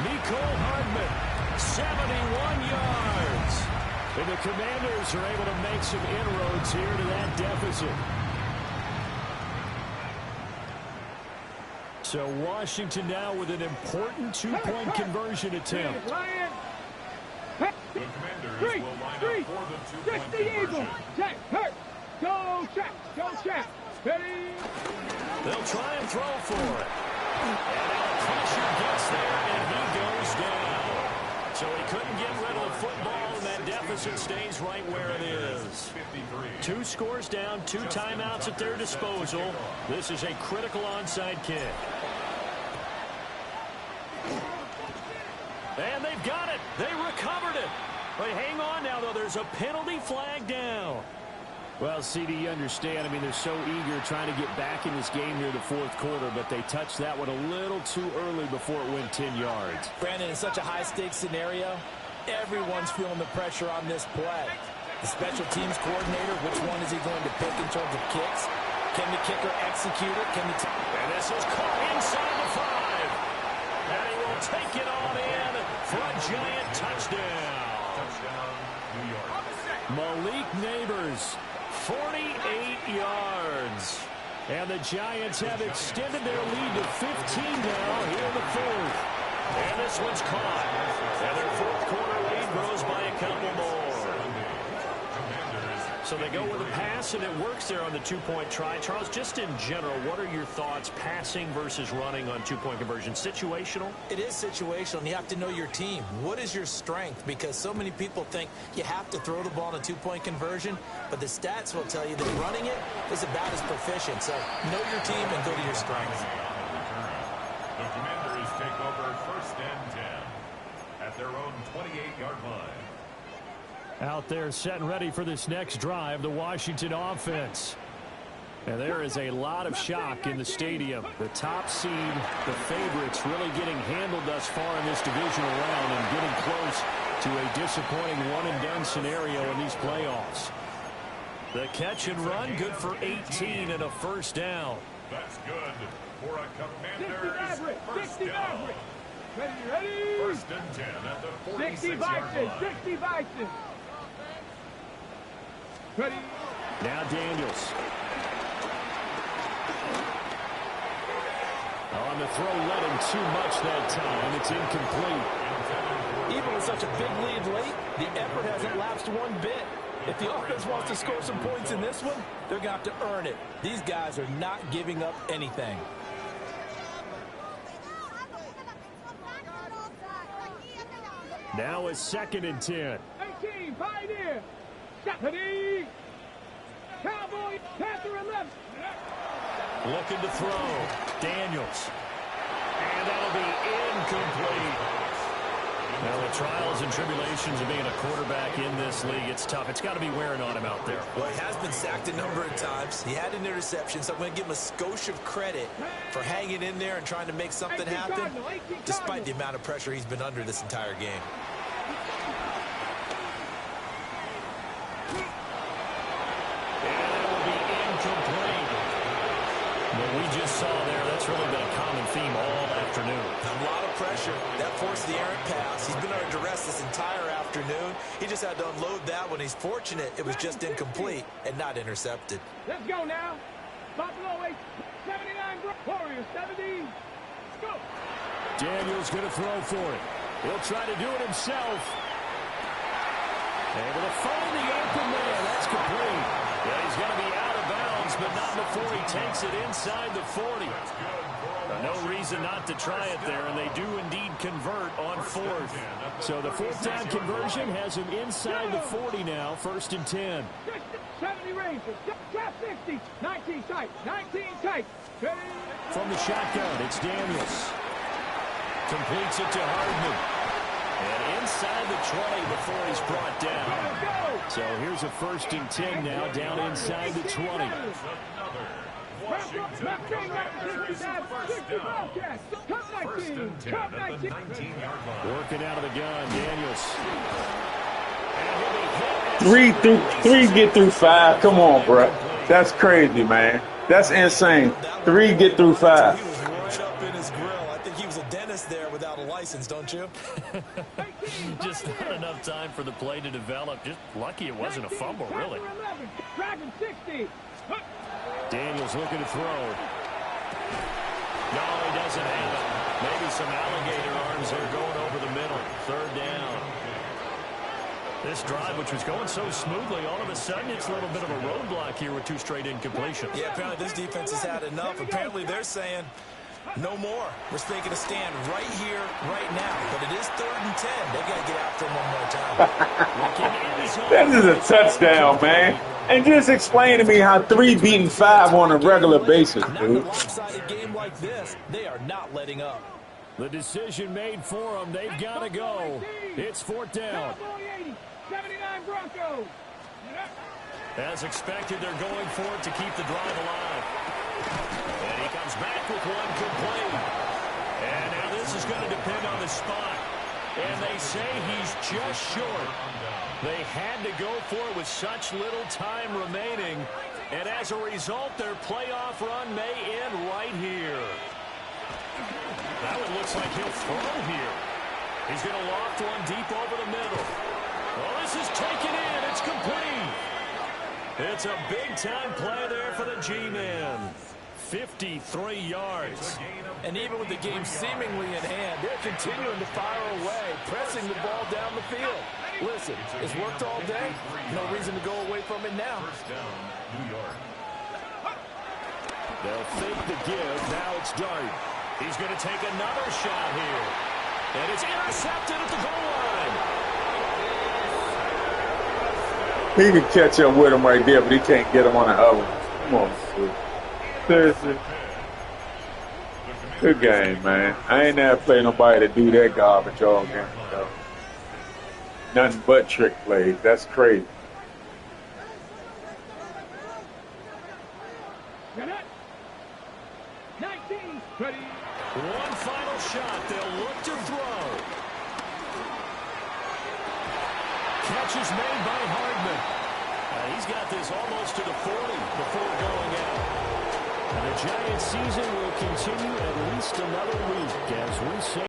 Nicole Hardman, 71 yards. And the Commanders are able to make some inroads here to that deficit. So Washington now with an important two-point conversion attempt. The Commanders will line up for the two-point conversion. Check, hurt. Go check, ready. They'll try and throw for it. And now pressure gets there, and he goes down. So he couldn't get rid of the football, and that deficit stays right where it is. 2 scores down, 2 timeouts at their disposal. This is a critical onside kick. And they've got it. They recovered it. But hang on now, though. There's a penalty flag down. Well, CD, you understand. I mean, they're so eager trying to get back in this game near the 4th quarter, but they touched that one a little too early before it went 10 yards. Brandon, in such a high-stakes scenario, everyone's feeling the pressure on this play. The special teams coordinator, which one is he going to pick in terms of kicks? Can the kicker execute it? And this is caught inside the 5. And he will take it on in for a giant touchdown. Touchdown, New York. Malik Neighbors, 48 yards. And the Giants have extended their lead to 15 now here in the 4th. And this one's caught. And their 4th quarter lead grows by a couple more. So they go with a pass, and it works there on the 2-point try. Charles, just in general, what are your thoughts passing versus running on 2-point conversion? Situational? It is situational, and you have to know your team. What is your strength? Because so many people think you have to throw the ball in a 2-point conversion, but the stats will tell you that running it is about as proficient. So know your team and go to your strengths. The Commanders take over 1st and 10 at their own 28-yard line. Out there set and ready for this next drive, the Washington offense. And there is a lot of shock in the stadium. The top seed, the favorites, really getting handled thus far in this divisional round and getting close to a disappointing one-and-done scenario in these playoffs. The catch and run, good for 18 and a 1st down. That's good for a Commanders 1st down. Ready. 1st and 10 at the 46-yard line. 60 Vikings. Ready. Now Daniels. On the throw, led him too much that time. It's incomplete. Even with such a big lead late, the effort hasn't lapsed one bit. If the offense wants to score some points in this one, they're going to have to earn it. These guys are not giving up anything. Now it's 2nd and 10. 18, Pioneer. Ready. Cowboy, Panther 11. Looking to throw. Daniels. And that'll be incomplete. Now, the trials and tribulations of being a quarterback in this league, it's tough. It's got to be wearing on him out there. Well, he has been sacked a number of times. He had an interception, so I'm going to give him a skosh of credit for hanging in there and trying to make something happen, despite the amount of pressure he's been under this entire game. We just saw there, that's really been a common theme all afternoon. A lot of pressure. That forced the errant pass. He's been under duress this entire afternoon. He just had to unload that one. He's fortunate it was just incomplete and not intercepted. Let's go now. Buffalo 8, 79, Warriors 70. Let's go. Daniels going to throw for it. He'll try to do it himself. Able to find the open man. That's complete. Yeah, he's going to be out of bounds gains, but not before he takes it inside the 40. No reason not to try it there, and they do indeed convert on fourth. So the fourth down conversion has him inside the 40 now, 1st and 10. 70 ranges, trap 60, 19 tight, 19 tight. From the shotgun, it's Daniels. Completes it to Hardman. And inside the 20 before he's brought down. So here's a 1st and 10 now, down inside the 20. Working out of the gun, Daniels. Three get through 5. Come on, bro. That's crazy, man. That's insane. 3 get through 5. He was right up in his grill. I think he was a dentist there without a license, don't you? Just not enough time for the play to develop. Just lucky it wasn't a fumble, really. Daniels looking to throw. No, he doesn't have it. Maybe some alligator arms there going over the middle. 3rd down. This drive, which was going so smoothly, all of a sudden it's a little bit of a roadblock here with 2 straight incompletions. Yeah, apparently this defense has had enough. Apparently they're saying no more. We're making a stand right here, right now. But it is 3rd and 10. They've got to get after him one more time. That is a touchdown, man. And just explain to me how 3 beating 5 on a regular basis, Not dude. a lopsided game like this. They are not letting up. The decision made for them. They've got to go. It's 4th down. 79 Broncos. As expected, they're going for it to keep the drive alive. And he comes back with one complete. And now this is going to depend on the spot. And they say he's just short. They had to go for it with such little time remaining. And as a result, their playoff run may end right here. That one looks like he'll throw here. He's going to loft one deep over the middle. Oh, this is taken in. It's complete. It's a big-time play there for the G-Man. 53 yards. And even with the game seemingly in hand, they're continuing to fire away, pressing the ball down the field. Listen, it's worked all day. No reason to go away from it now. They'll fake the give. Now it's Dart. He's going to take another shot here. And it's intercepted at the goal line. He can catch up with him right there, but he can't get him on the other one. Come on, dude. Seriously. Good game, man. I ain't never played nobody to do that garbage all game. So. Nothing but trick plays. That's crazy. One final shot. They'll look to throw. Catch is made by Hardman. He's got this almost to the 40 before going out. And the Giants season will continue at least another week as we say.